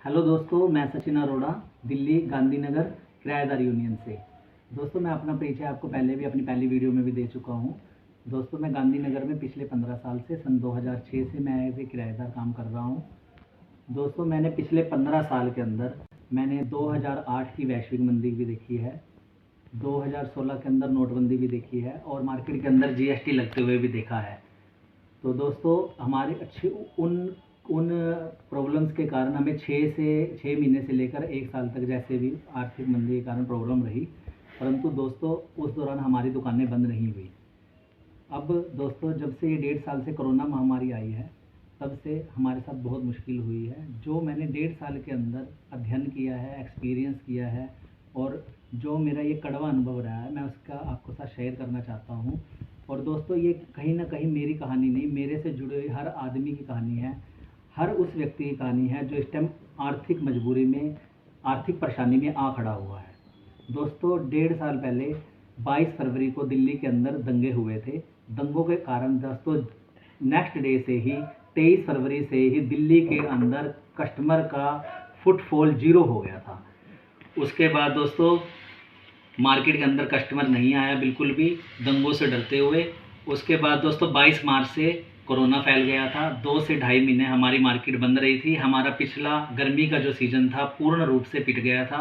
Hello दोस्तों, मैं सचिन अरोड़ा दिल्ली गांधीनगर किराएदार यूनियन से। दोस्तों, मैं अपना परिचय आपको पहले भी अपनी पहली वीडियो में भी दे चुका हूं। दोस्तों, मैं गांधीनगर में पिछले 15 साल से सन 2006 से मैं एज ए किराएदार काम कर रहा हूं। दोस्तों, मैंने पिछले 15 साल के अंदर मैंने 2008 की वैश्विक मंदी भी देखी है, 2016 के अंदर नोटबंदी भी देखी है और मार्केट के अंदर जीएसटी लगते हुए भी देखा है। तो दोस्तों, हमारे अच्छे उन उन प्रॉब्लम्स के कारण हमें 6 महीने से लेकर 1 साल तक जैसे भी आर्थिक मंदी के कारण प्रॉब्लम रही, परंतु दोस्तों उस दौरान हमारी दुकानें बंद नहीं हुई। अब दोस्तों, जब से ये 1.5 साल से कोरोना महामारी आई है, तब से हमारे साथ बहुत मुश्किल हुई है। जो मैंने 1.5 साल के अंदर अध्ययन किया है, एक्सपीरियंस किया है और जो मेरा ये कड़वा अनुभव रहा है, मैं उसका आपको साथ शेयर करना चाहता हूँ। और दोस्तों, ये कहीं ना कहीं मेरी कहानी नहीं, मेरे से जुड़े हुए हर आदमी की कहानी है, हर उस व्यक्ति की कहानी है जो इस टाइम आर्थिक मजबूरी में, आर्थिक परेशानी में आ खड़ा हुआ है। दोस्तों, 1.5 साल पहले 22 फरवरी को दिल्ली के अंदर दंगे हुए थे। दंगों के कारण दोस्तों नेक्स्ट डे से ही 23 फरवरी से ही दिल्ली के अंदर कस्टमर का फुटफॉल 0 हो गया था। उसके बाद दोस्तों मार्केट के अंदर कस्टमर नहीं आया बिल्कुल भी, दंगों से डरते हुए। उसके बाद दोस्तों 22 मार्च से कोरोना फैल गया था। 2 से ढाई महीने हमारी मार्केट बंद रही थी। हमारा पिछला गर्मी का जो सीज़न था पूर्ण रूप से पिट गया था।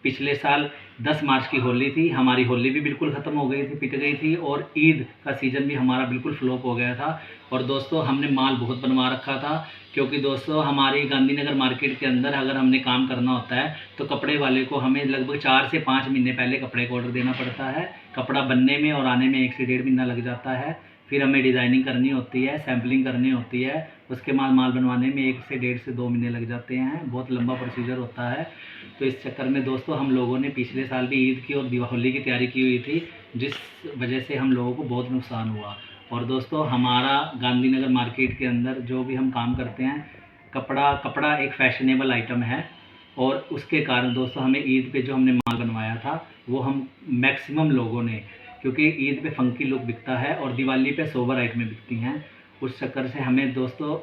पिछले साल 10 मार्च की होली थी, हमारी होली भी बिल्कुल ख़त्म हो गई थी, पिट गई थी और ईद का सीज़न भी हमारा बिल्कुल फ्लॉप हो गया था। और दोस्तों हमने माल बहुत बनवा रखा था, क्योंकि दोस्तों हमारी गांधीनगर मार्केट के अंदर अगर हमने काम करना होता है तो कपड़े वाले को हमें लगभग 4 से 5 महीने पहले कपड़े का ऑर्डर देना पड़ता है। कपड़ा बनने में और आने में 1 से 1.5 महीना लग जाता है। फिर हमें डिज़ाइनिंग करनी होती है, सैम्पलिंग करनी होती है, उसके बाद माल बनवाने में 1 से 1.5 से 2 महीने लग जाते हैं। बहुत लंबा प्रोसीजर होता है। तो इस चक्कर में दोस्तों हम लोगों ने पिछले साल भी ईद की और दिवाली की तैयारी की हुई थी, जिस वजह से हम लोगों को बहुत नुकसान हुआ। और दोस्तों हमारा गांधीनगर मार्केट के अंदर जो भी हम काम करते हैं, कपड़ा एक फैशनेबल आइटम है और उसके कारण दोस्तों हमें ईद पे जो हमने माल बनवाया था वो हम मैक्सिमम लोगों ने, क्योंकि ईद पे फंकी लुक बिकता है और दिवाली पे सोबर आइटमें बिकती हैं, उस चक्कर से हमें दोस्तों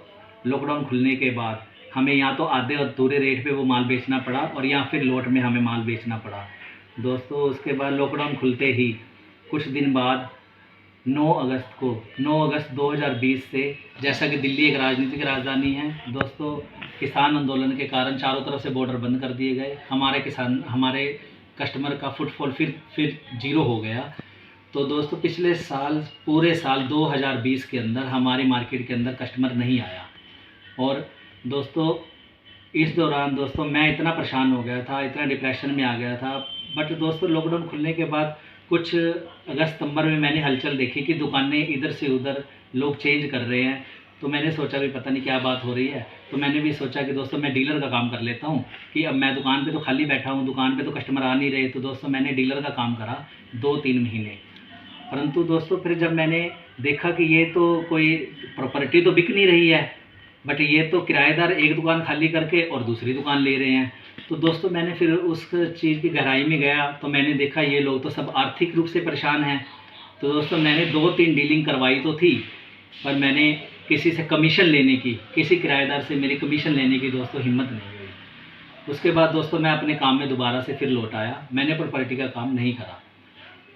लॉकडाउन खुलने के बाद हमें या तो आधे अधूरे रेट पे वो माल बेचना पड़ा और या फिर लोट में हमें माल बेचना पड़ा। दोस्तों उसके बाद लॉकडाउन खुलते ही कुछ दिन बाद 9 अगस्त 2020 से, जैसा कि दिल्ली एक राजनीतिक राजधानी है दोस्तों, किसान आंदोलन के कारण चारों तरफ से बॉर्डर बंद कर दिए गए। हमारे कस्टमर का फुटफॉल फिर 0 हो गया। तो दोस्तों पिछले साल पूरे साल 2020 के अंदर हमारी मार्केट के अंदर कस्टमर नहीं आया। और दोस्तों इस दौरान दोस्तों मैं इतना परेशान हो गया था, इतना डिप्रेशन में आ गया था। बट दोस्तों लॉकडाउन खुलने के बाद कुछ अगस्त सितंबर में मैंने हलचल देखी कि दुकानें इधर से उधर लोग चेंज कर रहे हैं। तो मैंने सोचा भी पता नहीं क्या बात हो रही है। तो मैंने भी सोचा कि दोस्तों मैं डीलर का काम कर लेता हूँ, कि अब मैं दुकान पे तो खाली बैठा हूँ, दुकान पे तो कस्टमर आ नहीं रहे। तो दोस्तों मैंने डीलर का काम करा 2-3 महीने। परंतु दोस्तों फिर जब मैंने देखा कि ये तो कोई प्रॉपर्टी तो बिक नहीं रही है, बट ये तो किराएदार एक दुकान खाली करके और दूसरी दुकान ले रहे हैं। तो दोस्तों मैंने फिर उस चीज़ की गहराई में गया तो मैंने देखा ये लोग तो सब आर्थिक रूप से परेशान हैं। तो दोस्तों मैंने 2-3 डीलिंग करवाई तो थी, पर मैंने किसी से कमीशन लेने की, किसी किराएदार से मेरी कमीशन लेने की दोस्तों हिम्मत नहीं हुई। उसके बाद दोस्तों मैं अपने काम में दोबारा से फिर लौट आया, मैंने प्रॉपर्टी का काम नहीं करा।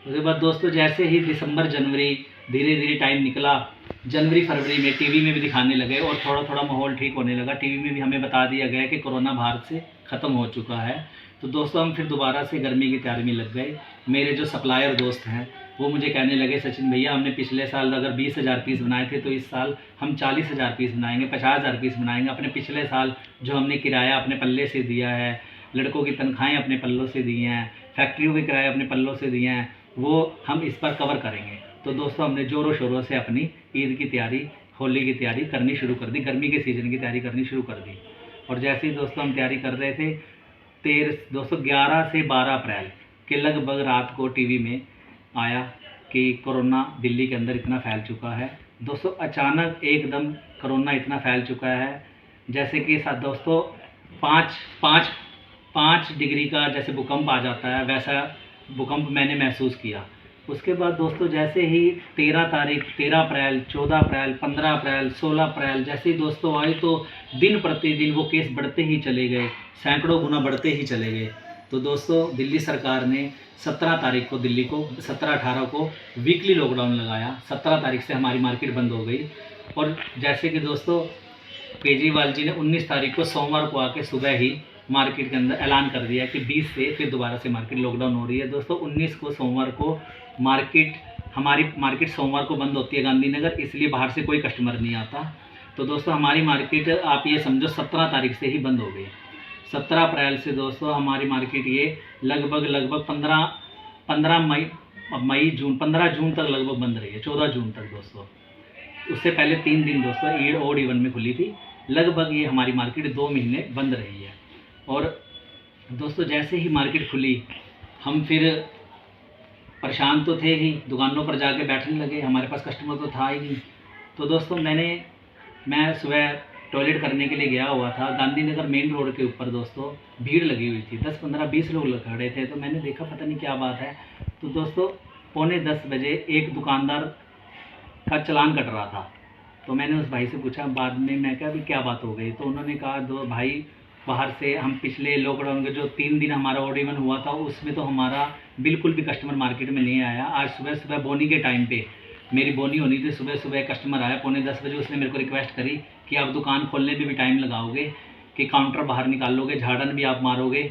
उसके बाद दोस्तों जैसे ही दिसंबर जनवरी धीरे धीरे टाइम निकला, जनवरी फरवरी में टीवी में भी दिखाने लगे और थोड़ा थोड़ा माहौल ठीक होने लगा। टीवी में भी हमें बता दिया गया कि कोरोना भारत से ख़त्म हो चुका है। तो दोस्तों हम फिर दोबारा से गर्मी की तैयारी में लग गए। मेरे जो सप्लायर दोस्त हैं वो मुझे कहने लगे, सचिन भैया हमने पिछले साल अगर 20,000 पीस बनाए थे तो इस साल हम 40,000 पीस बनाएंगे, 50,000 पीस बनाएंगे। अपने पिछले साल जो हमने किराया अपने पल्ले से दिया है, लड़कों की तनख्वाहें अपने पल्लों से दी हैं, फैक्ट्रियों के किराए अपने पल्लों से दिए हैं, वो हम इस पर कवर करेंगे। तो दोस्तों हमने ज़ोरों शोरों से अपनी ईद की तैयारी, होली की तैयारी करनी शुरू कर दी, गर्मी के सीज़न की तैयारी करनी शुरू कर दी। और जैसे ही दोस्तों हम तैयारी कर रहे थे, दोस्तों 11 से 12 अप्रैल के लगभग रात को टीवी में आया कि कोरोना दिल्ली के अंदर इतना फैल चुका है। दोस्तों अचानक एकदम कोरोना इतना फैल चुका है, जैसे कि दोस्तों 5 डिग्री का जैसे भूकंप आ जाता है, वैसा भूकंप मैंने महसूस किया। उसके बाद दोस्तों जैसे ही 13 तारीख, 13 अप्रैल, 14 अप्रैल, 15 अप्रैल, 16 अप्रैल जैसे ही दोस्तों आए, तो दिन प्रतिदिन वो केस बढ़ते ही चले गए, सैकड़ों गुना बढ़ते ही चले गए। तो दोस्तों दिल्ली सरकार ने 17 तारीख को, दिल्ली को 17-18 को वीकली लॉकडाउन लगाया। 17 तारीख से हमारी मार्केट बंद हो गई। और जैसे कि दोस्तों केजरीवाल जी ने 19 तारीख को सोमवार को आके सुबह ही मार्केट के अंदर ऐलान कर दिया कि 20 से फिर दोबारा से मार्केट लॉकडाउन हो रही है। दोस्तों 19 को सोमवार को हमारी मार्केट सोमवार को बंद होती है गांधीनगर, इसलिए बाहर से कोई कस्टमर नहीं आता। तो दोस्तों हमारी मार्केट आप ये समझो 17 तारीख से ही बंद हो गई। 17 अप्रैल से दोस्तों हमारी मार्केट ये लगभग 15 जून तक लगभग बंद रही है, 14 जून तक दोस्तों। उससे पहले 3 दिन दोस्तों ईड ओड इवन में खुली थी। लगभग ये हमारी मार्केट 2 महीने बंद रही है। और दोस्तों जैसे ही मार्केट खुली, हम फिर परेशान तो थे ही, दुकानों पर जाके बैठने लगे, हमारे पास कस्टमर तो था ही नहीं। तो दोस्तों मैं सुबह टॉयलेट करने के लिए गया हुआ था, गांधीनगर मेन रोड के ऊपर दोस्तों भीड़ लगी हुई थी, 10, 15, 20 लोग खड़े थे। तो मैंने देखा पता नहीं क्या बात है। तो दोस्तों 9:45 बजे एक दुकानदार का चालान कट रहा था। तो मैंने उस भाई से पूछा बाद में, मैं कहा अभी क्या बात हो गई। तो उन्होंने कहा, दो भाई बाहर से हम पिछले लॉकडाउन के जो 3 दिन हमारा ऑड इवन हुआ था, उसमें तो हमारा बिल्कुल भी कस्टमर मार्केट में नहीं आया। आज सुबह बोनी के टाइम पे मेरी बोनी होनी थी, सुबह एक कस्टमर आया 9:45 बजे। उसने मेरे को रिक्वेस्ट करी कि आप दुकान खोलने में भी टाइम लगाओगे, कि काउंटर बाहर निकाल लोगे, झाड़न भी आप मारोगे,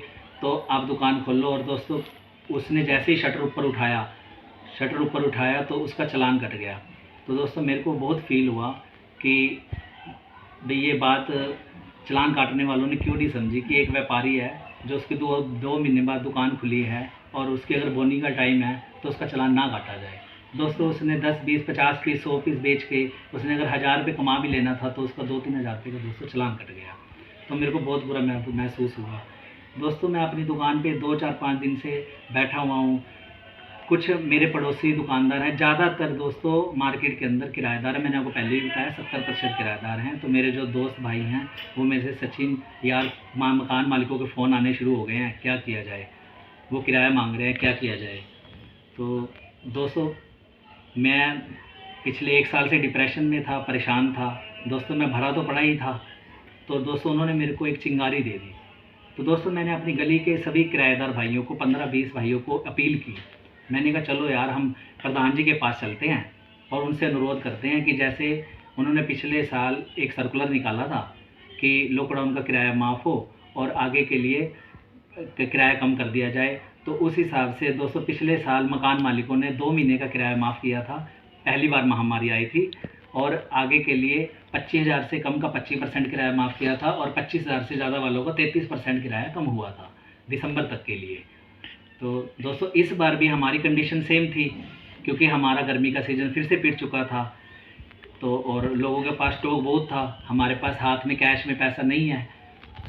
तो आप दुकान खोल लो। और दोस्तों उसने जैसे ही शटर ऊपर उठाया तो उसका चालान कट गया। तो दोस्तों मेरे को बहुत फील हुआ कि भाई ये बात चालान काटने वालों ने क्यों नहीं समझी कि एक व्यापारी है जो उसके 2 महीने बाद दुकान खुली है और उसके अगर बोनी का टाइम है तो उसका चालान ना काटा जाए। दोस्तों उसने 10, 20, 50 पीस, 100 पीस बेच के उसने अगर 1000 रुपये कमा भी लेना था तो उसका 2-3 हज़ार रुपये का दोस्तों चालान कट गया। तो मेरे को बहुत बुरा महसूस हुआ। दोस्तों मैं अपनी दुकान पे 2, 4, 5 दिन से बैठा हुआ हूँ। कुछ मेरे पड़ोसी दुकानदार हैं, ज़्यादातर दोस्तों मार्केट के अंदर किराएदार हैं। मैंने आपको पहले भी बताया 70% किराएदार हैं। तो मेरे जो दोस्त भाई हैं वो मेरे से, सचिन यार मकान मालिकों के फ़ोन आने शुरू हो गए हैं, क्या किया जाए, वो किराया मांग रहे हैं, क्या किया जाए। तो दोस्तों मैं पिछले 1 साल से डिप्रेशन में था, परेशान था दोस्तों। मैं भरा तो पड़ा ही था। तो दोस्तों उन्होंने मेरे को एक चिंगारी दे दी। तो दोस्तों मैंने अपनी गली के सभी किराएदार भाइयों को, 15-20 भाइयों को अपील की। मैंने कहा चलो यार हम प्रधान जी के पास चलते हैं और उनसे अनुरोध करते हैं कि जैसे उन्होंने पिछले साल एक सर्कुलर निकाला था कि लॉकडाउन का किराया माफ़ हो और आगे के लिए किराया कम कर दिया जाए। तो उस हिसाब से दोस्तों पिछले साल मकान मालिकों ने 2 महीने का किराया माफ़ किया था, पहली बार महामारी आई थी। और आगे के लिए 25,000 से कम का 25% किराया माफ़ किया था और 25,000 से ज़्यादा वालों का 33% किराया कम हुआ था दिसंबर तक के लिए। तो दोस्तों इस बार भी हमारी कंडीशन सेम थी, क्योंकि हमारा गर्मी का सीज़न फिर से पिट चुका था। तो और लोगों के पास स्टॉक बहुत था, हमारे पास हाथ में कैश में पैसा नहीं है।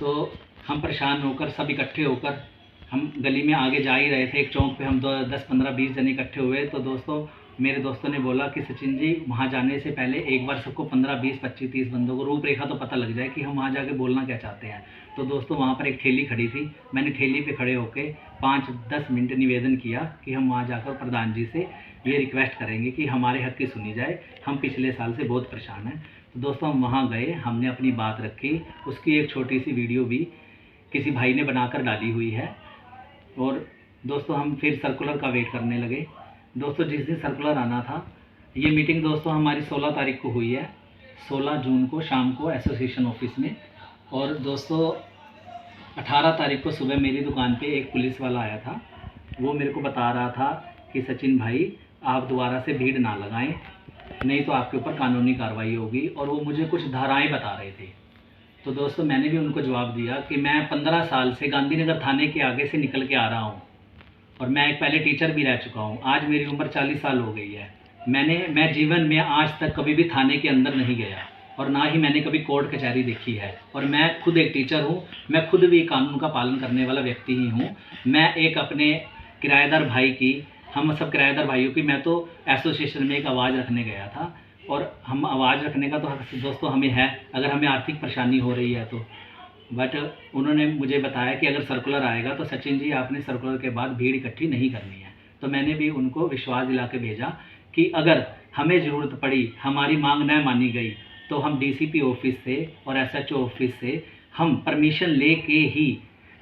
तो हम परेशान होकर सब इकट्ठे होकर हम गली में आगे जा ही रहे थे। एक चौक पे हम 10, 15, 20 जने इकट्ठे हुए। तो दोस्तों मेरे दोस्तों ने बोला कि सचिन जी वहाँ जाने से पहले एक बार सबको 15, 20, 25, 30 बंदों को रूपरेखा तो पता लग जाए कि हम वहाँ जाके बोलना क्या चाहते हैं। तो दोस्तों वहाँ पर एक ठेली खड़ी थी, मैंने ठेली पे खड़े होकर 5-10 मिनट निवेदन किया कि हम वहाँ जाकर प्रधान जी से ये रिक्वेस्ट करेंगे कि हमारे हक की सुनी जाए, हम पिछले साल से बहुत परेशान हैं। तो दोस्तों हम वहाँ गए, हमने अपनी बात रखी, उसकी एक छोटी सी वीडियो भी किसी भाई ने बनाकर डाली हुई है। और दोस्तों हम फिर सर्कुलर का वेट करने लगे। दोस्तों जिस दिन सर्कुलर आना था, ये मीटिंग दोस्तों हमारी 16 तारीख को हुई है, 16 जून को शाम को एसोसिएशन ऑफिस में। और दोस्तों 18 तारीख को सुबह मेरी दुकान पे एक पुलिस वाला आया था। वो मेरे को बता रहा था कि सचिन भाई आप दोबारा से भीड़ ना लगाएं, नहीं तो आपके ऊपर कानूनी कार्रवाई होगी। और वो मुझे कुछ धाराएं बता रहे थे। तो दोस्तों मैंने भी उनको जवाब दिया कि मैं 15 साल से गांधीनगर थाने के आगे से निकल के आ रहा हूँ और मैं एक पहले टीचर भी रह चुका हूँ। आज मेरी उम्र 40 साल हो गई है। मैं जीवन में आज तक कभी भी थाने के अंदर नहीं गया और ना ही मैंने कभी कोर्ट कचहरी देखी है। और मैं खुद एक टीचर हूँ, मैं खुद भी कानून का पालन करने वाला व्यक्ति ही हूँ। मैं एक अपने किराएदार भाई की, हम सब किराएदार भाइयों की, मैं तो एसोसिएशन में एक आवाज़ रखने गया था। और हम आवाज़ रखने का तो हक दोस्तों हमें है, अगर हमें आर्थिक परेशानी हो रही है तो। बट उन्होंने मुझे बताया कि अगर सर्कुलर आएगा तो सचिन जी आपने सर्कुलर के बाद भीड़ इकट्ठी नहीं करनी है। तो मैंने भी उनको विश्वास दिला के भेजा कि अगर हमें ज़रूरत पड़ी, हमारी मांग न मानी गई, तो हम डीसीपी ऑफिस से और एसएचओ ऑफिस से हम परमिशन लेके ही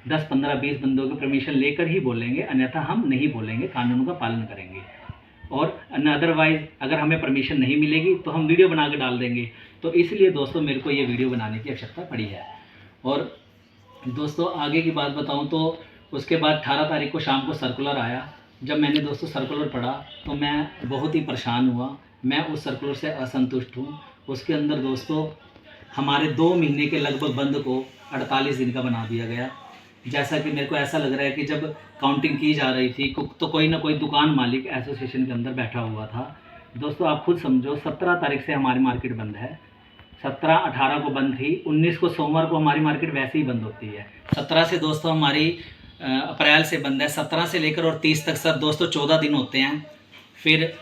10, 15, 20 बंदों की परमिशन लेकर ही बोलेंगे, अन्यथा हम नहीं बोलेंगे, कानून का पालन करेंगे। और अदरवाइज़ अगर हमें परमिशन नहीं मिलेगी तो हम वीडियो बना के डाल देंगे। तो इसलिए दोस्तों मेरे को ये वीडियो बनाने की आवश्यकता पड़ी है। और दोस्तों आगे की बात बताऊं तो उसके बाद 18 तारीख को शाम को सर्कुलर आया। जब मैंने दोस्तों सर्कुलर पढ़ा तो मैं बहुत ही परेशान हुआ। मैं उस सर्कुलर से असंतुष्ट हूँ। उसके अंदर दोस्तों हमारे 2 महीने के लगभग बंद को 48 दिन का बना दिया गया। जैसा कि मेरे को ऐसा लग रहा है कि जब काउंटिंग की जा रही थी तो कोई ना कोई दुकान मालिक एसोसिएशन के अंदर बैठा हुआ था। दोस्तों आप खुद समझो, 17 तारीख से हमारी मार्केट बंद है। 17, 18 को बंद थी, 19 को सोमवार को हमारी मार्केट वैसे ही बंद होती है। 17 से दोस्तों हमारी अप्रैल से बंद है। 17 से लेकर और 30 तक सब दोस्तों 14 दिन होते हैं। फिर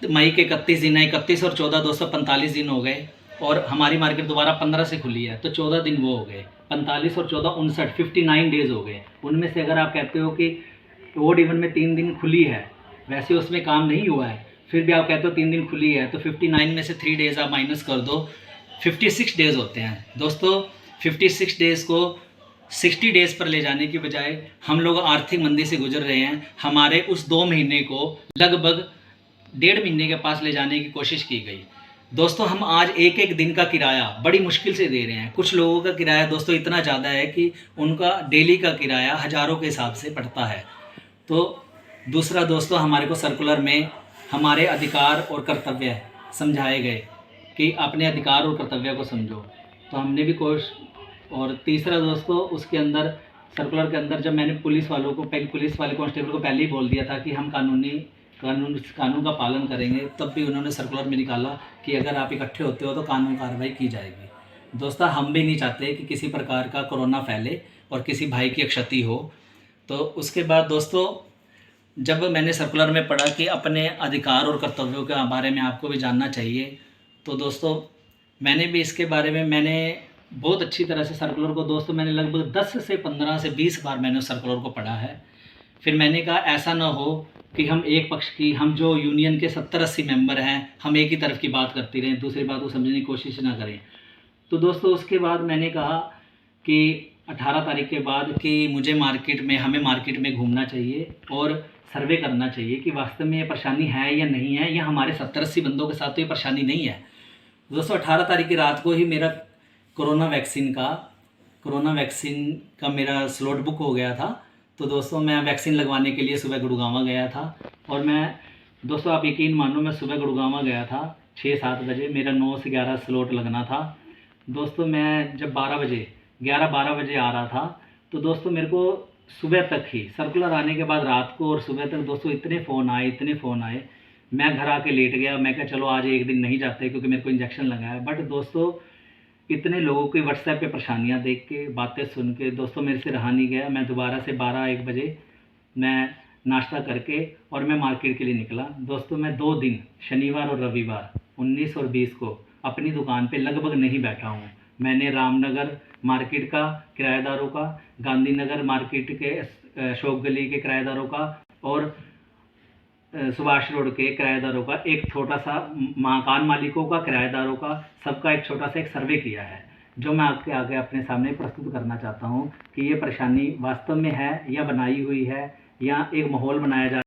मई के 31 दिन है, 31 और 14 दोस्तों 45 दिन हो गए। और हमारी मार्केट दोबारा 15 से खुली है, तो 14 दिन वो हो गए। 45 और 14 59, 59 डेज़ हो गए। उनमें से अगर आप कहते हो कि ओड इवन में 3 दिन खुली है, वैसे उसमें काम नहीं हुआ है, फिर भी आप कहते हो 3 दिन खुली है, तो 59 में से 3 डेज़ आप माइनस कर दो, 56 डेज़ होते हैं। दोस्तों 56 डेज़ को 60 डेज़ पर ले जाने की बजाय हम लोग आर्थिक मंदी से गुजर रहे हैं। हमारे उस 2 महीने को लगभग 1.5 महीने के पास ले जाने की कोशिश की गई। दोस्तों हम आज एक एक दिन का किराया बड़ी मुश्किल से दे रहे हैं। कुछ लोगों का किराया दोस्तों इतना ज़्यादा है कि उनका डेली का किराया हज़ारों के हिसाब से पड़ता है। तो दूसरा दोस्तों हमारे को सर्कुलर में हमारे अधिकार और कर्तव्य समझाए गए कि अपने अधिकार और कर्तव्य को समझो, तो हमने भी कोशिश। और तीसरा दोस्तों उसके अंदर सर्कुलर के अंदर जब मैंने पुलिस वाले कांस्टेबल को पहले ही बोल दिया था कि हम कानून का पालन करेंगे, तब भी उन्होंने सर्कुलर में निकाला कि अगर आप इकट्ठे होते हो तो कानून कार्रवाई की जाएगी। दोस्तों हम भी नहीं चाहते कि किसी प्रकार का कोरोना फैले और किसी भाई की क्षति हो। तो उसके बाद दोस्तों जब मैंने सर्कुलर में पढ़ा कि अपने अधिकार और कर्तव्यों के बारे में आपको भी जानना चाहिए, तो दोस्तों मैंने भी इसके बारे में मैंने बहुत अच्छी तरह से सर्कुलर को दोस्तों मैंने लगभग 10 से 15 से 20 बार मैंने उस सर्कुलर को पढ़ा है। फिर मैंने कहा ऐसा ना हो कि हम एक पक्ष की, हम जो यूनियन के 70-80 मेंबर हैं, हम एक ही तरफ की बात करती रहें, दूसरी बात को समझने की कोशिश ना करें। तो दोस्तों उसके बाद मैंने कहा कि 18 तारीख के बाद कि हमें मार्केट में घूमना चाहिए और सर्वे करना चाहिए कि वास्तव में ये परेशानी है या नहीं है, या हमारे 70-80 बंदों के साथ तो ये परेशानी नहीं है। दोस्तों 18 तारीख की रात को ही मेरा कोरोना वैक्सीन का मेरा स्लॉट बुक हो गया था। तो दोस्तों मैं वैक्सीन लगवाने के लिए सुबह गुड़गांवा गया था। और मैं दोस्तों आप यकीन मानो, मैं सुबह गुड़गांवा गया था 6-7 बजे, मेरा 9 से 11 स्लॉट लगना था। दोस्तों मैं जब 11-12 बजे आ रहा था, तो दोस्तों मेरे को सुबह तक ही सर्कुलर आने के बाद रात को और सुबह तक दोस्तों इतने फ़ोन आए। मैं घर आके लेट गया। मैं क्या चलो आज एक दिन नहीं जाते क्योंकि मेरे को इंजेक्शन लगा है। बट दोस्तों इतने लोगों की व्हाट्सएप पे परेशानियां देख के, बातें सुन के दोस्तों मेरे से रहा नहीं गया। मैं दोबारा से 12-1 बजे मैं नाश्ता करके और मैं मार्केट के लिए निकला। दोस्तों मैं 2 दिन शनिवार और रविवार 19 और 20 को अपनी दुकान पे लगभग नहीं बैठा हूँ। मैंने रामनगर मार्केट का किराएदारों का, गांधीनगर मार्केट के अशोक गली के किराएदारों का और सुभाष रोड के किराएदारों का, एक छोटा सा मकान मालिकों का, किराएदारों का, सबका एक छोटा सा एक सर्वे किया है, जो मैं आपके आगे अपने सामने प्रस्तुत करना चाहता हूं कि ये परेशानी वास्तव में है या बनाई हुई है या एक माहौल बनाया जा